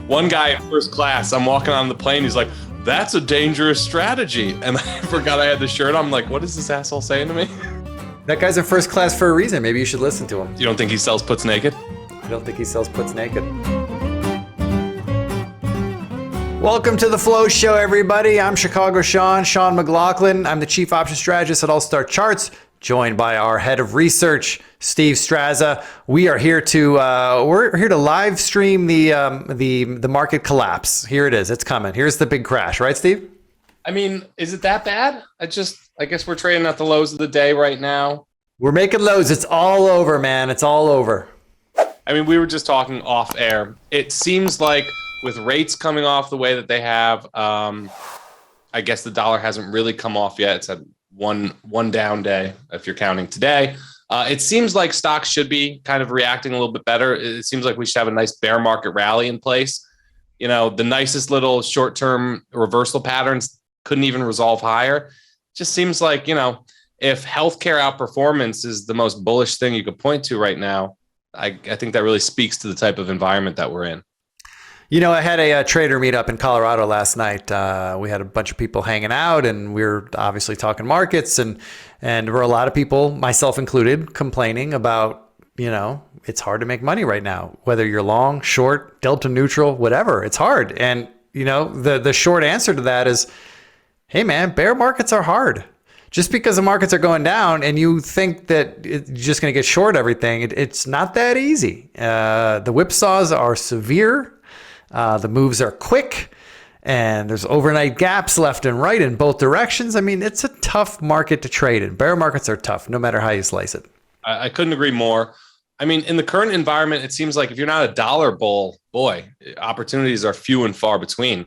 One guy in first class, I'm walking on the plane, he's like, that's a dangerous strategy. And I forgot I had the shirt on. I'm like, what is this asshole saying to me? That guy's in first class for a reason. Maybe you should listen to him. You don't think he sells puts naked? I don't think he sells puts naked. Welcome to the Flow Show, everybody. I'm Chicago Sean McLaughlin. I'm the Chief Option Strategist at All Star Charts, joined by our Head of Research, Steve Strazza. We are here to we're here to live stream the market collapse. Here it is. It's coming. Here's the big crash, right, Steve? I mean, is it that bad? I guess we're trading at the lows of the day right now. We're making lows. It's all over, man. It's all over. I mean, we were just talking off air. It seems like with rates coming off the way that they have, I guess the dollar hasn't really come off yet. It's had one down day, if you're counting today. It seems like stocks should be kind of reacting a little bit better. It seems like we should have a nice bear market rally in place. You know, the nicest little short-term reversal patterns couldn't even resolve higher. Just seems like, you know, if healthcare outperformance is the most bullish thing you could point to right now, I think that really speaks to the type of environment that we're in. You know, I had a trader meet up in Colorado last night. We had a bunch of people hanging out, and we were obviously talking markets, and there were a lot of people, myself included, complaining about, you know, it's hard to make money right now, whether you're long, short, delta neutral, whatever. It's hard. And, you know, the short answer to that is, hey, man, bear markets are hard. Just because the markets are going down and you think that you're just going to get short everything, it's not that easy. The whipsaws are severe. The moves are quick, and there's overnight gaps left and right in both directions. I mean, it's a tough market to trade in. Bear markets are tough, no matter how you slice it. I couldn't agree more. I mean, in the current environment, it seems like if you're not a dollar bull, boy, opportunities are few and far between.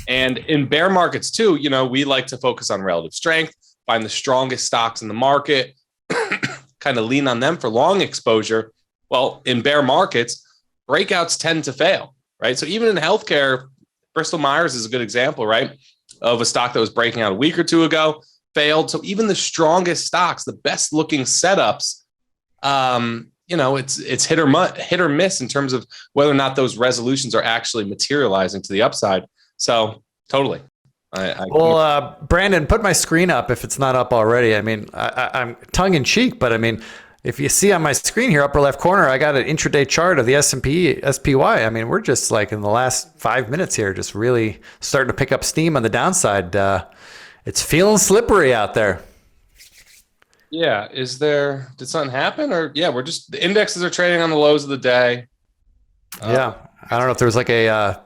And in bear markets too, you know, we like to focus on relative strength, find the strongest stocks in the market, kind of lean on them for long exposure. Well, in bear markets, breakouts tend to fail, right? So even in healthcare, Bristol Myers is a good example, right? Of a stock that was breaking out a week or two ago, failed. So even the strongest stocks, the best looking setups, you know, it's hit or miss in terms of whether or not those resolutions are actually materializing to the upside. So totally. Well, Brandon, put my screen up if it's not up already. I mean, I'm tongue in cheek, but I mean, if you see on my screen here, upper left corner, I got an intraday chart of the S&P SPY. I mean, we're just like in the last 5 minutes here, just really starting to pick up steam on the downside. It's feeling slippery out there. Yeah. Did something happen? Or the indexes are trading on the lows of the day. Yeah. I don't know if there was like a,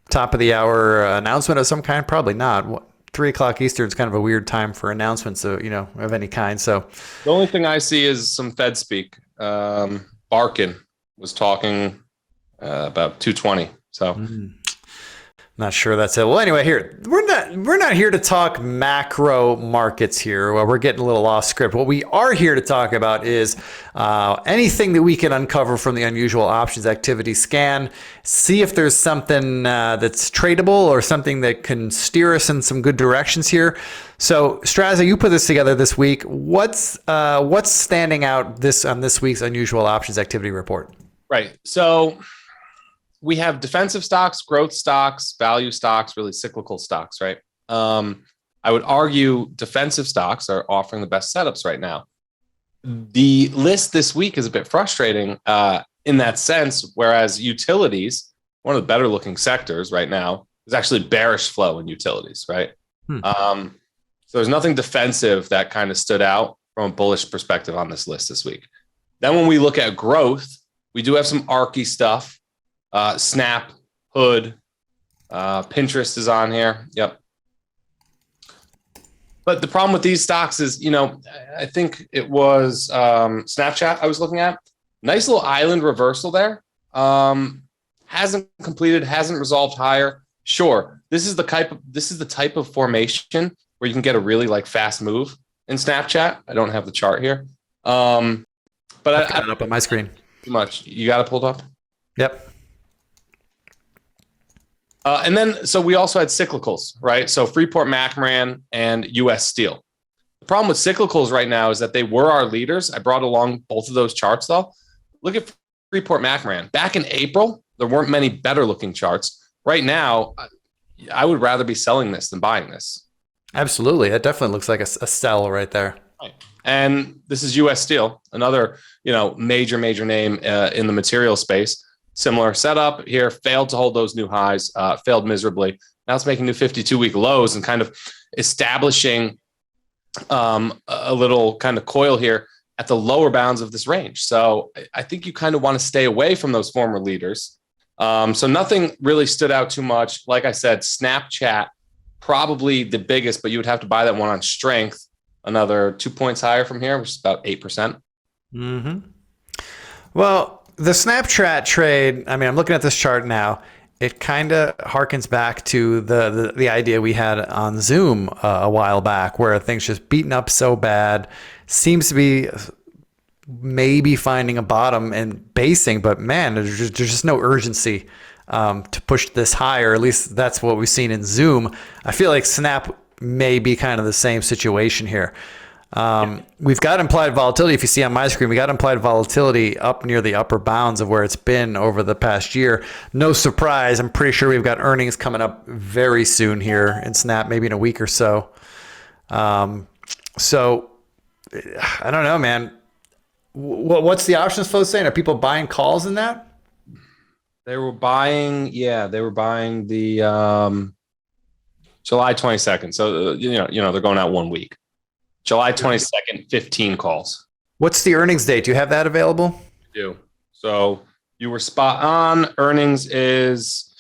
top of the hour announcement of some kind. Probably not. 3 o'clock Eastern is kind of a weird time for announcements, of any kind. So the only thing I see is some Fed speak. Barkin was talking about 220. So not sure that's it. Well, anyway, here we're not here to talk macro markets here. Well, we're getting a little off script. What we are here to talk about is anything that we can uncover from the unusual options activity scan. See if there's something that's tradable or something that can steer us in some good directions here. So, Strazza, you put this together this week. What's standing out on this week's unusual options activity report? Right. So we have defensive stocks, growth stocks, value stocks, really cyclical stocks, right? I would argue defensive stocks are offering the best setups right now. The list this week is a bit frustrating in that sense, whereas utilities, one of the better looking sectors right now, is actually bearish flow in utilities, right? So there's nothing defensive that kind of stood out from a bullish perspective on this list this week. Then when we look at growth, we do have some ARKy stuff. Snap, Hood, Pinterest is on here. Yep. But the problem with these stocks is, I think it was Snapchat I was looking at. Nice little island reversal there. Hasn't completed, hasn't resolved higher. Sure, this is the type of formation where you can get a really fast move in Snapchat. I don't have the chart here. But I've got it up on my screen. Too much. You got it pulled up? Yep. And then, so we also had cyclicals, right? So Freeport-McMoRan and U.S. Steel. The problem with cyclicals right now is that they were our leaders. I brought along both of those charts, though. Look at Freeport-McMoRan. Back in April, there weren't many better looking charts. Right now, I would rather be selling this than buying this. Absolutely. That definitely looks like a sell right there. Right. And this is US Steel, another, major name in the material space. Similar setup here, failed to hold those new highs, failed miserably. Now it's making new 52-week lows and kind of establishing a little kind of coil here at the lower bounds of this range. So I think you kind of want to stay away from those former leaders. So nothing really stood out too much. Like I said, Snapchat, probably the biggest, but you would have to buy that one on strength. Another 2 points higher from here, which is about 8%. Mm-hmm. Well, the Snapchat trade, I mean, I'm looking at this chart now. It kind of harkens back to the idea we had on Zoom a while back, where things just beaten up so bad. Seems to be maybe finding a bottom and basing, but man, there's just no urgency to push this higher. At least that's what we've seen in Zoom. I feel like Snap may be kind of the same situation here. We've got implied volatility. If you see on my screen, we got implied volatility up near the upper bounds of where it's been over the past year. No surprise. I'm pretty sure we've got earnings coming up very soon here in Snap, maybe in a week or so. So I don't know, man. What's the options flow saying? Are people buying calls in that? They were buying the July 22nd. So, they're going out 1 week. July 22nd, 15 calls. What's the earnings date? Do you have that available? I do. So you were spot on. Earnings is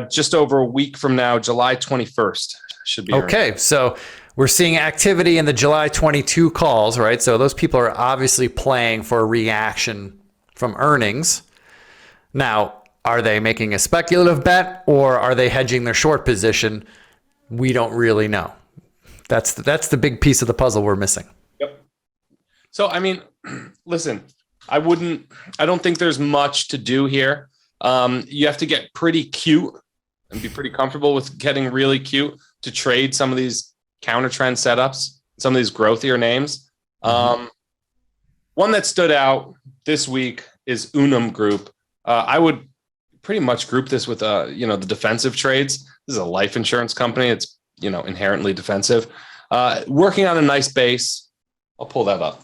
just over a week from now, July 21st should be. Okay. Earnings. So we're seeing activity in the July 22 calls, right? So those people are obviously playing for a reaction from earnings. Now, are they making a speculative bet or are they hedging their short position? We don't really know. That's the big piece of the puzzle we're missing. Yep. So, I mean, listen, I don't think there's much to do here. You have to get pretty cute and be pretty comfortable with getting really cute to trade some of these counter trend setups, some of these growthier names. One that stood out this week is Unum Group. I would pretty much group this with, the defensive trades. This is a life insurance company. It's, inherently defensive, working on a nice base. I'll pull that up.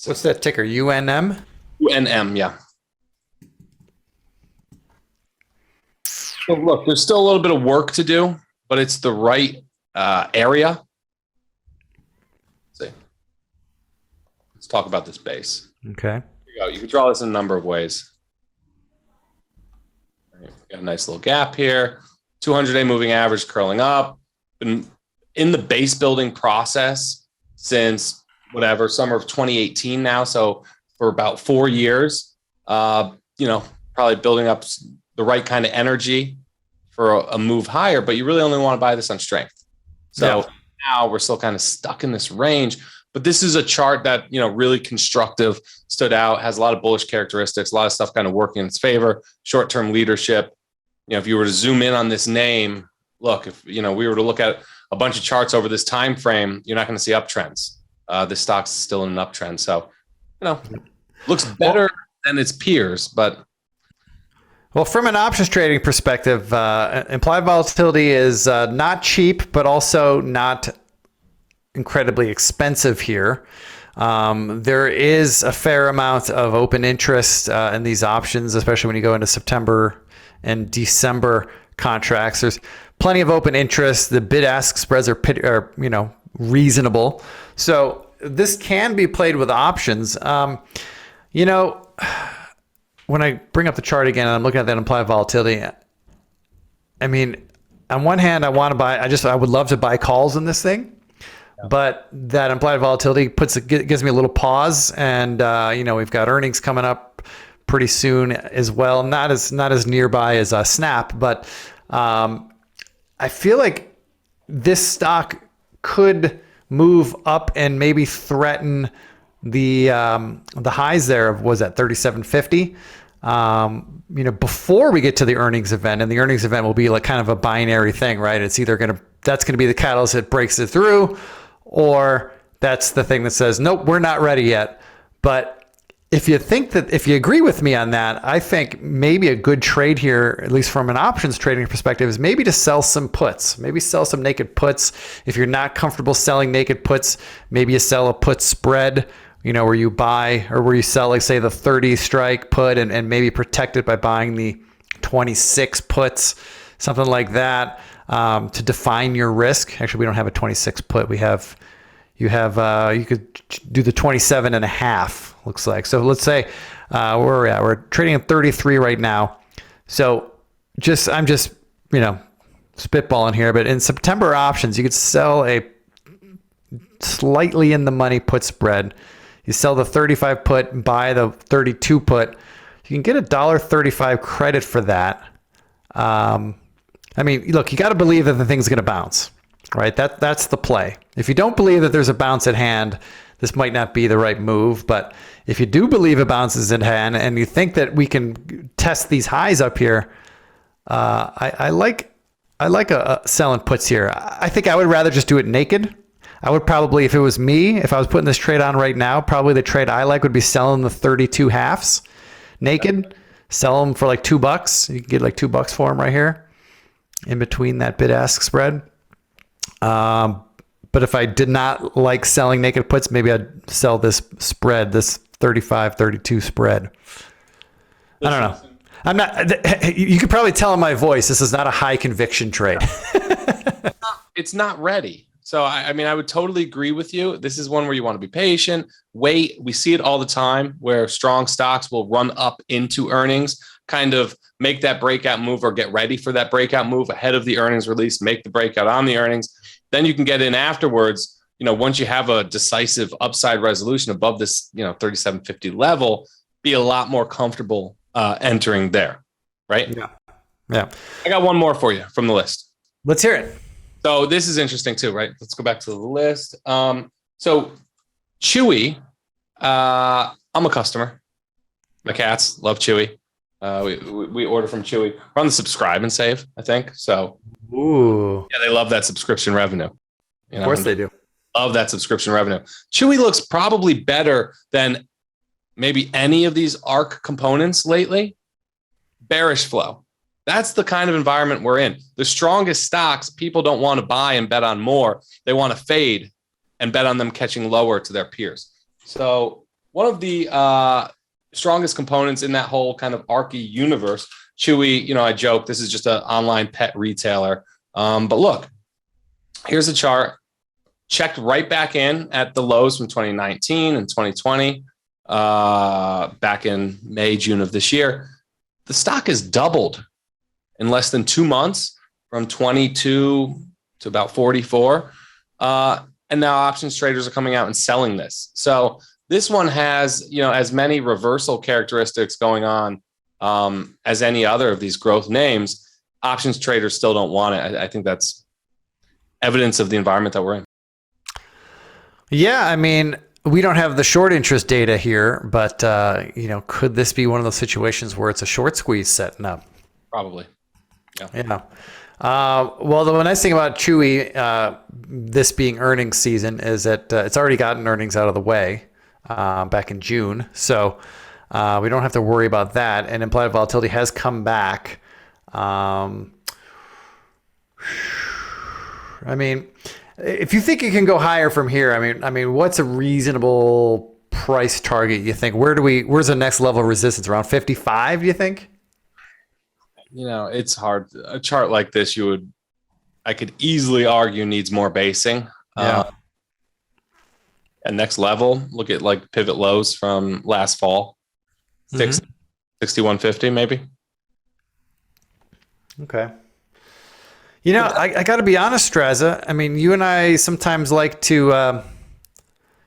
What's that ticker? UNM? UNM, yeah. So look, there's still a little bit of work to do, but it's the right area. Let's see. Let's talk about this base. Okay. Here you go. You can draw this in a number of ways. Right, got a nice little gap here. 200-day moving average curling up. Been in the base building process since summer of 2018 now. So for about 4 years, probably building up the right kind of energy for a move higher, but you really only want to buy this on strength. So now we're still kind of stuck in this range, but this is a chart that, really constructive, stood out, has a lot of bullish characteristics, a lot of stuff kind of working in its favor, short-term leadership. If you were to zoom in on this name, look, if we were to look at a bunch of charts over this time frame, you're not going to see uptrends. This stock's still in an uptrend, so looks better than its peers. But from an options trading perspective, implied volatility is not cheap, but also not incredibly expensive here. There is a fair amount of open interest in these options, especially when you go into September and December contracts. There's plenty of open interest. The bid-ask spreads are reasonable. So this can be played with options. When I bring up the chart again and I'm looking at that implied volatility, I mean, on one hand, I want to buy. I would love to buy calls in this thing. But that implied volatility gives me a little pause, and we've got earnings coming up pretty soon as well. Not as nearby as Snap, but I feel like this stock could move up and maybe threaten the highs there of, was that 37.50? Before we get to the earnings event, and the earnings event will be like kind of a binary thing, right? It's either that's going to be the catalyst that breaks it through, or that's the thing that says, nope, we're not ready yet. But if you agree with me on that, I think maybe a good trade here, at least from an options trading perspective, is maybe to sell some puts, maybe sell some naked puts. If you're not comfortable selling naked puts, maybe you sell a put spread, where you buy or where you sell, like say the 30 strike put and maybe protect it by buying the 26 puts, something like that, to define your risk. Actually, we don't have a 26 put. You could do the 27 and a half, looks like. So let's say where we're at. We're trading at 33 right now. So I'm just spitballing here, but in September options, you could sell a slightly in the money put spread. You sell the 35 put and buy the 32 put. You can get $1.35 credit for that. Look, you got to believe that the thing's going to bounce. Right, that's the play. If you don't believe that there's a bounce at hand, this might not be the right move. But if you do believe a bounce is at hand and you think that we can test these highs up here, I like selling puts here. I think I would rather just do it naked. I would probably, if it was me, if I was putting this trade on right now, probably the trade I like would be selling the 32 halves naked. Sell them for like $2. You can get like $2 for them right here, in between that bid-ask spread. But if I did not like selling naked puts, maybe I'd sell this spread, this 35-32 spread. I don't know. I'm not, you could probably tell in my voice, this is not a high conviction trade. It's not ready. So, I would totally agree with you. This is one where you want to be patient, wait. We see it all the time where strong stocks will run up into earnings, kind of make that breakout move or get ready for that breakout move ahead of the earnings release, make the breakout on the earnings. Then you can get in afterwards, once you have a decisive upside resolution above this, 3750 level, be a lot more comfortable entering there, right? Yeah. I got one more for you from the list. Let's hear it. So this is interesting too, right? Let's go back to the list. So Chewy, I'm a customer. My cats love Chewy. We order from Chewy. We're on the subscribe and save, I think. So, ooh, yeah, they love that subscription revenue. Of course they do. Love that subscription revenue. Chewy looks probably better than maybe any of these ARC components lately. Bearish flow. That's the kind of environment we're in. The strongest stocks, people don't want to buy and bet on more. They want to fade and bet on them catching lower to their peers. So one of the strongest components in that whole kind of ARChy universe, Chewy, I joke, this is just an online pet retailer. But look, here's a chart. Checked right back in at the lows from 2019 and 2020, back in May, June of this year. The stock has doubled in less than 2 months, from 22 to about 44. And now options traders are coming out and selling this. So this one has, as many reversal characteristics going on as any other of these growth names. Options traders still don't want it. I think that's evidence of the environment that we're in. Yeah, we don't have the short interest data here, but could this be one of those situations where it's a short squeeze setting up? Probably. Yeah. Well, the nice thing about Chewy, this being earnings season, is that it's already gotten earnings out of the way back in June. So we don't have to worry about that. And implied volatility has come back. If you think it can go higher from here, what's a reasonable price target, you think? Where's the next level of resistance? Around 55, do you think? It's hard. A chart like this, I could easily argue needs more basing. Yeah. And next level, look at like pivot lows from last fall, 6150 maybe. Okay. I got to be honest, Strazza. You and I sometimes like to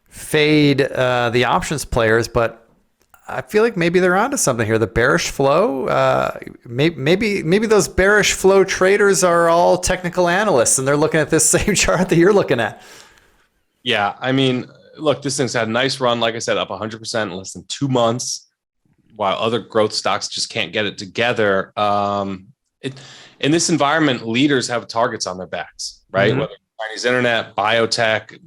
fade the options players, but I feel like maybe they're onto something here. The bearish flow, maybe those bearish flow traders are all technical analysts, and they're looking at this same chart that you're looking at. Yeah, look, this thing's had a nice run. Like I said, up 100% in less than 2 months, while other growth stocks just can't get it together. In this environment, leaders have targets on their backs, right? Mm-hmm. Whether Chinese internet, biotech,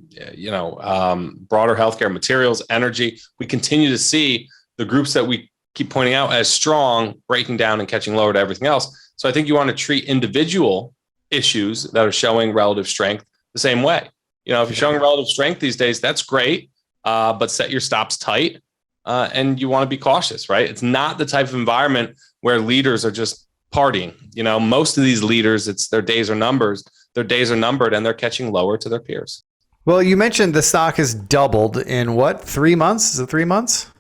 broader healthcare, materials, energy. We continue to see the groups that we keep pointing out as strong, breaking down and catching lower to everything else. So I think you want to treat individual issues that are showing relative strength the same way. You know, if you're showing relative strength these days, that's great, but set your stops tight, and you want to be cautious, right? It's not the type of environment where leaders are just partying. You know, most of these leaders, it's their days are numbered. Their days are numbered, and they're catching lower to their peers. Well, you mentioned the stock has doubled in what, 3 months? Is it 3 months?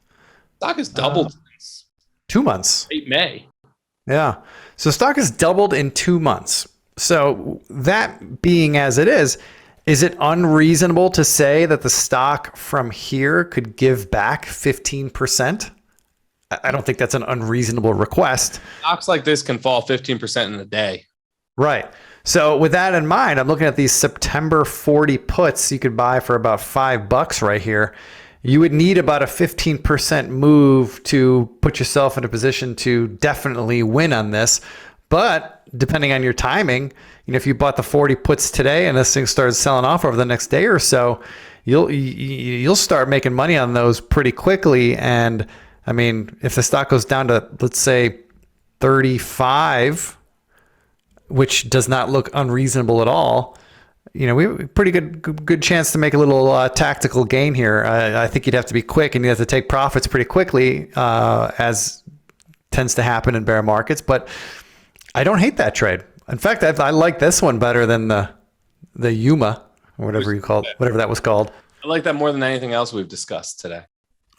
Stock has doubled since 2 months. late May. Yeah. So stock has doubled in 2 months. So that being as it is it unreasonable to say that the stock from here could give back 15%? I don't think that's an unreasonable request. Stocks like this can fall 15% in a day. Right. So with that in mind, I'm looking at these September 40 puts you could buy for about $5 right here. You would need about a 15% move to put yourself in a position to definitely win on this. But depending on your timing, you know, if you bought the 40 puts today and this thing starts selling off over the next day or so, you'll start making money on those pretty quickly. And I mean, if the stock goes down to, let's say, 35, which does not look unreasonable at all, you know, we have a pretty good chance to make a little tactical gain here. I think you'd have to be quick and you have to take profits pretty quickly, as tends to happen in bear markets. But I don't hate that trade. In fact, I like this one better than the Yuma or whatever that was called. I like that more than anything else we've discussed today.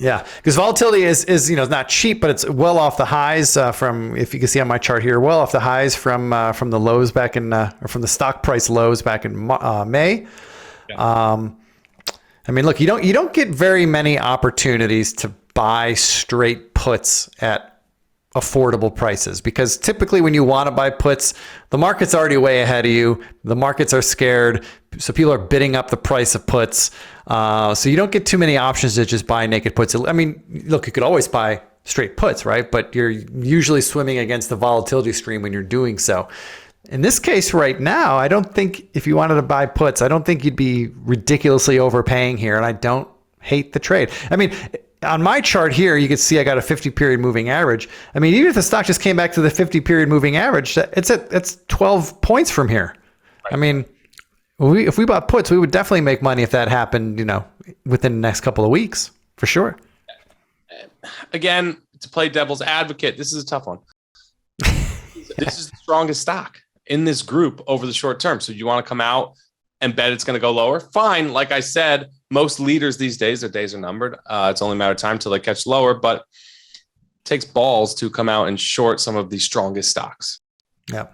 Yeah, because volatility is you know, not cheap, but it's well off the highs from, if you can see on my chart here, well off the highs from the lows back in or from the stock price lows back in May. Yeah. I mean, look, you don't get very many opportunities to buy straight puts at affordable prices, because typically when you want to buy puts, the market's already way ahead of you. The markets are scared, so people are bidding up the price of puts. So you don't get too many options to just buy naked puts. I mean, look, you could always buy straight puts, right? But you're usually swimming against the volatility stream when you're doing so. In this case right now, I don't think if you wanted to buy puts, I don't think you'd be ridiculously overpaying here, and I don't hate the trade. I mean, on my chart here, you can see I got a 50-period moving average. I mean, even if the stock just came back to the 50-period moving average, it's 12 points from here. Right. I mean, if we bought puts, we would definitely make money if that happened, you know, within the next couple of weeks, for sure. Again, to play devil's advocate, this is a tough one. This is the strongest stock in this group over the short term. So you want to come out and bet it's going to go lower? Fine. Like I said, most leaders these days, their days are numbered. It's only a matter of time till they catch lower, but it takes balls to come out and short some of the strongest stocks. Yeah.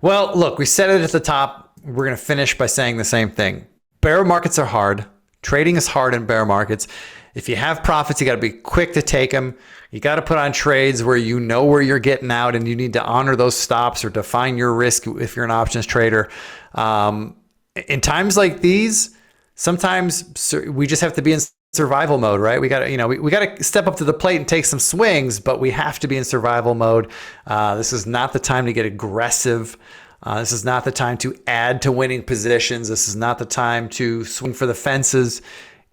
Well, look, we said it at the top. We're going to finish by saying the same thing. Bear markets are hard. Trading is hard in bear markets. If you have profits, you got to be quick to take them. You got to put on trades where you know where you're getting out, and you need to honor those stops or define your risk if you're an options trader. In times like these, sometimes we just have to be in survival mode, right? We got to, we got to step up to the plate and take some swings, but we have to be in survival mode. This is not the time to get aggressive. This is not the time to add to winning positions. This is not the time to swing for the fences.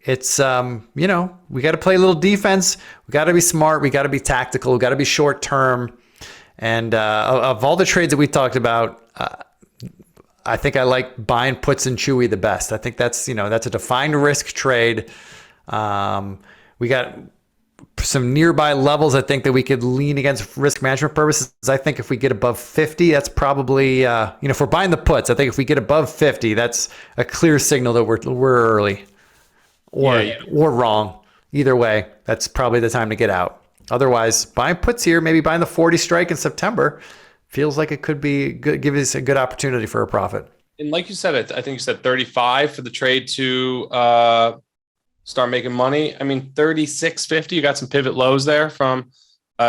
It's, we got to play a little defense. We got to be smart. We got to be tactical. We got to be short term. And of all the trades that we talked about, I think I like buying puts in Chewy the best. I think that's a defined risk trade. We got some nearby levels, I think, that we could lean against risk management purposes. I think if we get above 50, that's probably, if we're buying the puts, I think if we get above 50, that's a clear signal that we're early or wrong. Either way, that's probably the time to get out. Otherwise, buying puts here, maybe buying the 40 strike in September, feels like it could be good, give us a good opportunity for a profit. And like you said, I think you said 35 for the trade to start making money. I mean, 36.50. You got some pivot lows there from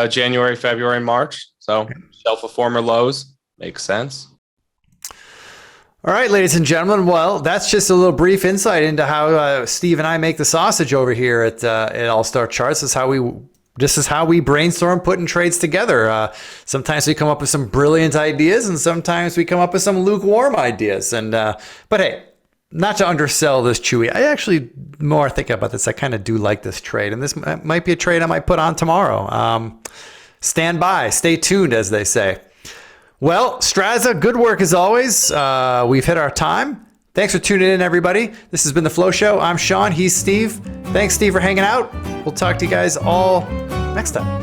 January, February, March. So shelf of former lows makes sense. All right, ladies and gentlemen. Well, that's just a little brief insight into how Steve and I make the sausage over here at All Star Charts. This is how we brainstorm putting trades together. Sometimes we come up with some brilliant ideas, and sometimes we come up with some lukewarm ideas. And but hey, not to undersell this Chewy, I actually, more I think about this, I kind of do like this trade. And this might be a trade I might put on tomorrow. Stand by, stay tuned, as they say. Well, Strazza, good work as always. We've hit our time. Thanks for tuning in, everybody. This has been The Flow Show. I'm Sean. He's Steve. Thanks, Steve, for hanging out. We'll talk to you guys all next time.